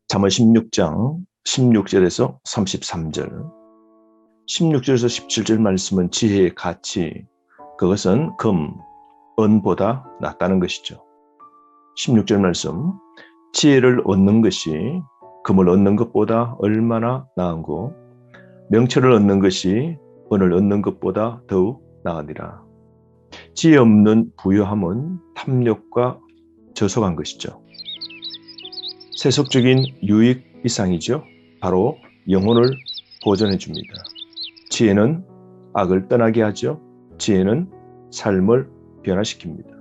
잠언 16장 16절에서 33절, 16절에서 17절 말씀은 지혜의 가치, 그것은 금, 은보다 낫다는 것이죠. 16절 말씀, 지혜를 얻는 것이 금을 얻는 것보다 얼마나 나은고 명철을 얻는 것이 은을 얻는 것보다 더욱 나으니라. 지혜 없는 부유함은 탐욕과 저속한 것이죠. 세속적인 유익 이상이죠. 바로 영혼을 보존해 줍니다. 지혜는 악을 떠나게 하죠. 지혜는 삶을 변화시킵니다.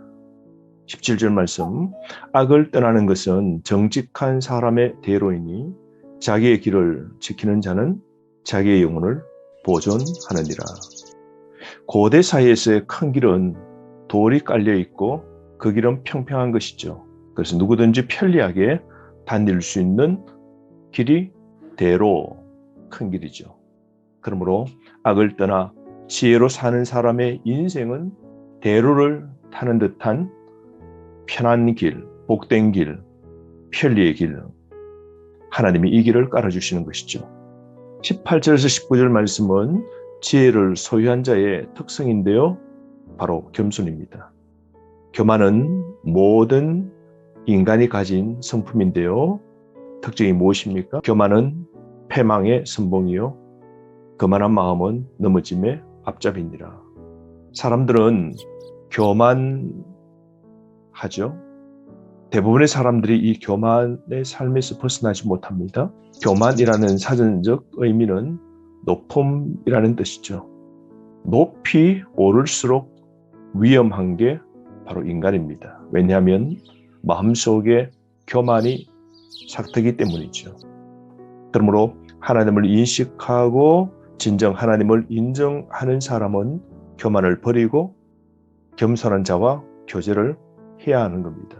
17절 말씀, 악을 떠나는 것은 정직한 사람의 대로이니 자기의 길을 지키는 자는 자기의 영혼을 보존하느니라. 고대 사회에서의 큰 길은 돌이 깔려 있고 그 길은 평평한 것이죠. 그래서 누구든지 편리하게 다닐 수 있는 길이 대로, 큰 길이죠. 그러므로 악을 떠나 지혜로 사는 사람의 인생은 대로를 타는 듯한 편한 길, 복된 길, 편리의 길, 하나님이 이 길을 깔아주시는 것이죠. 18절에서 19절 말씀은 지혜를 소유한 자의 특성인데요, 바로 겸손입니다. 교만은 모든 인간이 가진 성품인데요, 특징이 무엇입니까? 교만은 패망의 선봉이요, 거만한 마음은 넘어짐의 앞잡이니라. 사람들은 교만하죠. 대부분의 사람들이 이 교만의 삶에서 벗어나지 못합니다. 교만이라는 사전적 의미는 높음이라는 뜻이죠. 높이 오를수록 위험한 게 바로 인간입니다. 왜냐하면 마음속에 교만이 삭트기 때문이죠. 그러므로 하나님을 인식하고 진정 하나님을 인정하는 사람은 교만을 버리고 겸손한 자와 교제를 해야 하는 겁니다.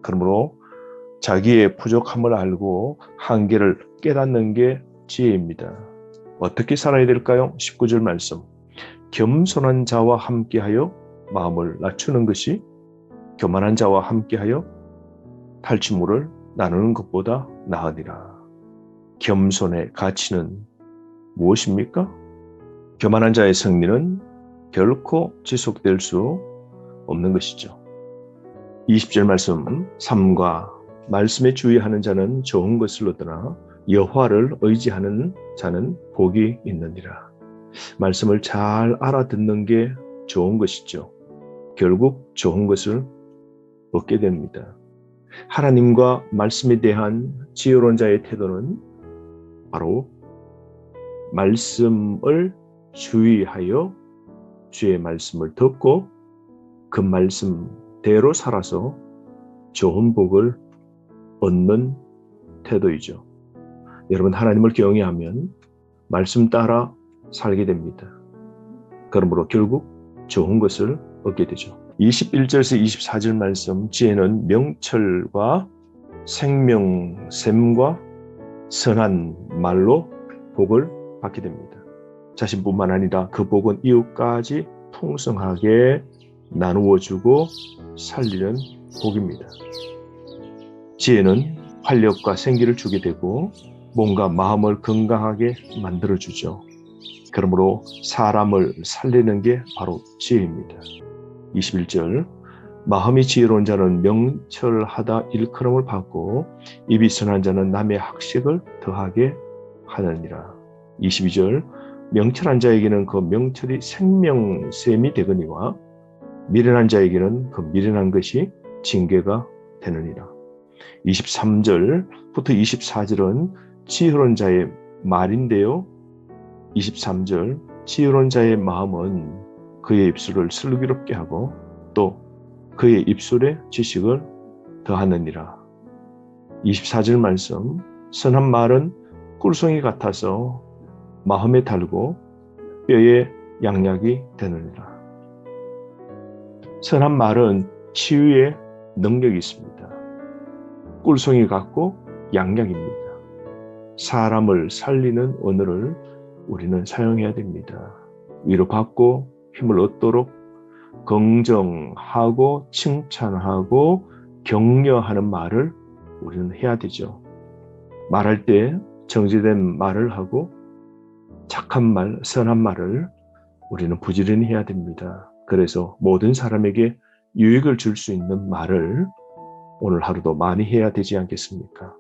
그러므로 자기의 부족함을 알고 한계를 깨닫는 게 지혜입니다. 어떻게 살아야 될까요? 19절 말씀, 겸손한 자와 함께하여 마음을 낮추는 것이 교만한 자와 함께하여 탈취물을 나누는 것보다 나으니라. 겸손의 가치는 무엇입니까? 교만한 자의 승리는 결코 지속될 수 없는 것이죠. 20절 말씀, 삼가 말씀에 주의하는 자는 좋은 것을 얻으나 여호와를 의지하는 자는 복이 있느니라. 말씀을 잘 알아듣는 게 좋은 것이죠. 결국 좋은 것을 얻게 됩니다. 하나님과 말씀에 대한 지혜로운 자의 태도는 바로 말씀을 주의하여 주의 말씀을 듣고 그 말씀대로 살아서 좋은 복을 얻는 태도이죠. 여러분, 하나님을 경외하면 말씀 따라 살게 됩니다. 그러므로 결국 좋은 것을 얻게 되죠. 21절에서 24절 말씀, 지혜는 명철과 생명샘과 선한 말로 복을 받게 됩니다. 자신뿐만 아니라 그 복은 이웃까지 풍성하게 나누어주고 살리는 복입니다. 지혜는 활력과 생기를 주게 되고 몸과 마음을 건강하게 만들어주죠. 그러므로 사람을 살리는 게 바로 지혜입니다. 21절, 마음이 지혜로운 자는 명철하다 일컬음을 받고 입이 선한 자는 남의 학식을 더하게 하느니라. 22절, 명철한 자에게는 그 명철이 생명샘이 되거니와 미련한 자에게는 그 미련한 것이 징계가 되느니라. 23절부터 24절은 지혜로운 자의 말인데요, 23절, 지혜로운 자의 마음은 그의 입술을 슬기롭게 하고 또 그의 입술에 지식을 더하느니라. 24절 말씀, 선한 말은 꿀송이 같아서 마음에 달고 뼈에 양약이 되느니라. 선한 말은 치유의 능력이 있습니다. 꿀송이 같고 양약입니다. 사람을 살리는 언어를 우리는 사용해야 됩니다. 위로받고 힘을 얻도록 긍정하고 칭찬하고 격려하는 말을 우리는 해야 되죠. 말할 때 정제된 말을 하고 착한 말, 선한 말을 우리는 부지런히 해야 됩니다. 그래서 모든 사람에게 유익을 줄 수 있는 말을 오늘 하루도 많이 해야 되지 않겠습니까?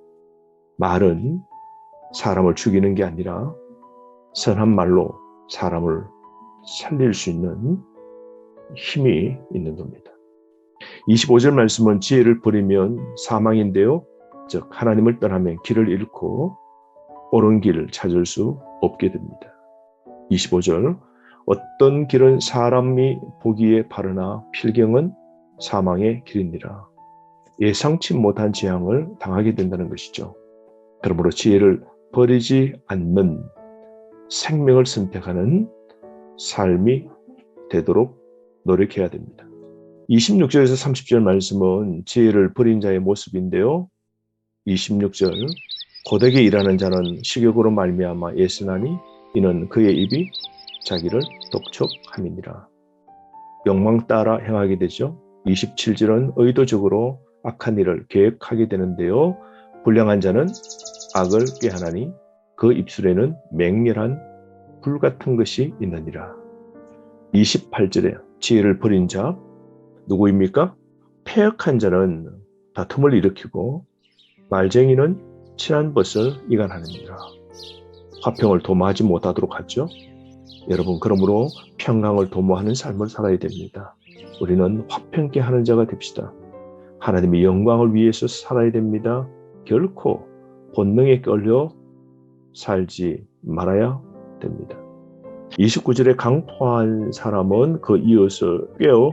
말은 사람을 죽이는 게 아니라 선한 말로 사람을 살릴 수 있는 힘이 있는 겁니다. 25절 말씀은 지혜를 버리면 사망인데요. 즉 하나님을 떠나면 길을 잃고 옳은 길을 찾을 수 없게 됩니다. 25절 어떤 길은 사람이 보기에 바르나 필경은 사망의 길이니라. 예상치 못한 재앙을 당하게 된다는 것이죠. 그러므로 지혜를 버리지 않는 생명을 선택하는 삶이 되도록 노력해야 됩니다. 26절에서 30절 말씀은 지혜를 버린 자의 모습인데요. 26절 고되게 일하는 자는 식욕으로 말미암아 예스나니 이는 그의 입이 자기를 독촉함이니라. 욕망 따라 행하게 되죠. 27절은 의도적으로 악한 일을 계획하게 되는데요. 불량한 자는 악을 꾀하나니 그 입술에는 맹렬한 불 같은 것이 있느니라. 28절에 지혜를 버린 자 누구입니까? 패역한 자는 다툼을 일으키고 말쟁이는 친한 벗을 이간하느니라. 화평을 도모하지 못하도록 하죠. 여러분 그러므로 평강을 도모하는 삶을 살아야 됩니다. 우리는 화평케 하는 자가 됩시다. 하나님의 영광을 위해서 살아야 됩니다. 결코 본능에 끌려 살지 말아야 됩니다. 29절에 강포한 사람은 그 이웃을 꿰어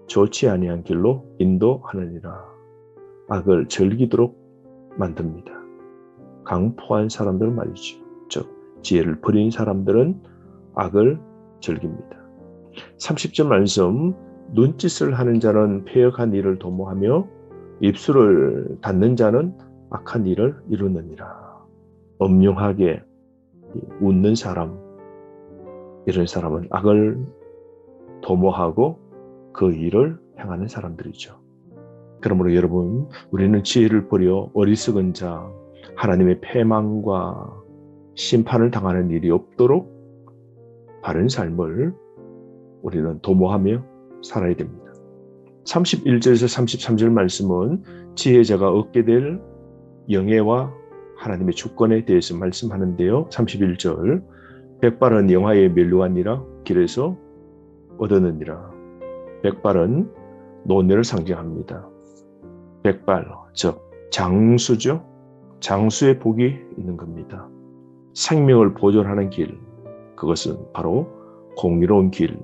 좋지 아니한 길로 인도하느니라. 악을 즐기도록 만듭니다. 강포한 사람들은 말이죠. 즉 지혜를 버린 사람들은 악을 즐깁니다. 30절 말씀 눈짓을 하는 자는 패역한 일을 도모하며 입술을 닫는 자는 악한 일을 이루느니라. 엄룡하게 웃는 사람, 이런 사람은 악을 도모하고 그 일을 행하는 사람들이죠. 그러므로 여러분 우리는 지혜를 버려 어리석은 자, 하나님의 패망과 심판을 당하는 일이 없도록 바른 삶을 우리는 도모하며 살아야 됩니다. 31절에서 33절 말씀은 지혜자가 얻게 될 영예와 하나님의 주권에 대해서 말씀하는데요. 31절 백발은 영화에 멸류관이라 길에서 얻었느니라. 백발은 노년을 상징합니다. 백발, 즉 장수죠. 장수의 복이 있는 겁니다. 생명을 보존하는 길, 그것은 바로 공의로운 길,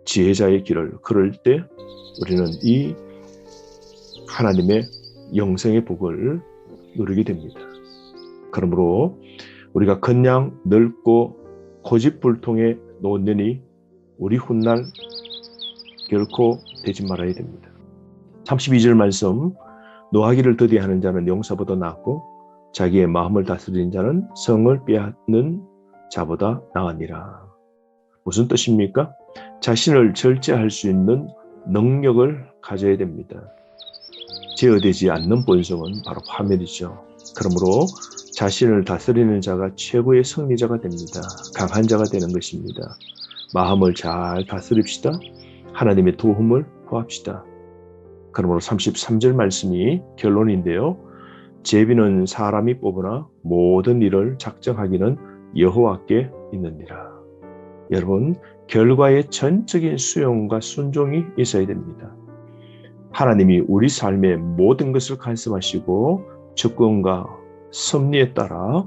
지혜자의 길을 걸을 때 우리는 이 하나님의 영생의 복을 누리게 됩니다. 그러므로 우리가 그냥 늙고 고집불통의 노년이 우리 훗날 결코 되지 말아야 됩니다. 32절 말씀 노하기를 더디하는 자는 용사보다 낫고 자기의 마음을 다스리는 자는 성을 빼앗는 자보다 나으니라. 무슨 뜻입니까? 자신을 절제할 수 있는 능력을 가져야 됩니다. 제어되지 않는 본성은 바로 파멸이죠. 그러므로 자신을 다스리는 자가 최고의 승리자가 됩니다. 강한 자가 되는 것입니다. 마음을 잘 다스립시다. 하나님의 도움을 구합시다. 그러므로 33절 말씀이 결론인데요. 제비는 사람이 뽑으나 모든 일을 작정하기는 여호와께 있느니라. 여러분, 결과의 전적인 수용과 순종이 있어야 됩니다. 하나님이 우리 삶의 모든 것을 간섭하시고 주권과 섭리에 따라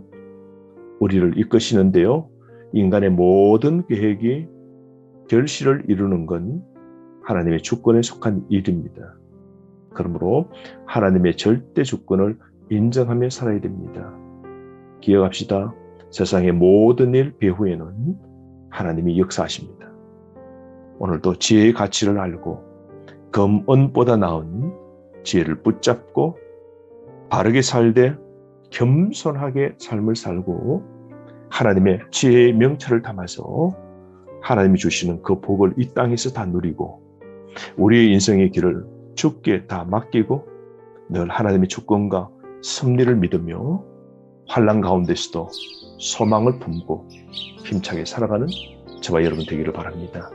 우리를 이끄시는데요. 인간의 모든 계획이 결실을 이루는 건 하나님의 주권에 속한 일입니다. 그러므로 하나님의 절대 주권을 인정하며 살아야 됩니다. 기억합시다. 세상의 모든 일 배후에는 하나님이 역사하십니다. 오늘도 지혜의 가치를 알고 금은보다 나은 지혜를 붙잡고 바르게 살되 겸손하게 삶을 살고 하나님의 지혜의 명철을 담아서 하나님이 주시는 그 복을 이 땅에서 다 누리고 우리의 인생의 길을 주께 다 맡기고 늘 하나님의 주권과 섭리를 믿으며 환난 가운데서도 소망을 품고 힘차게 살아가는 저와 여러분 되기를 바랍니다.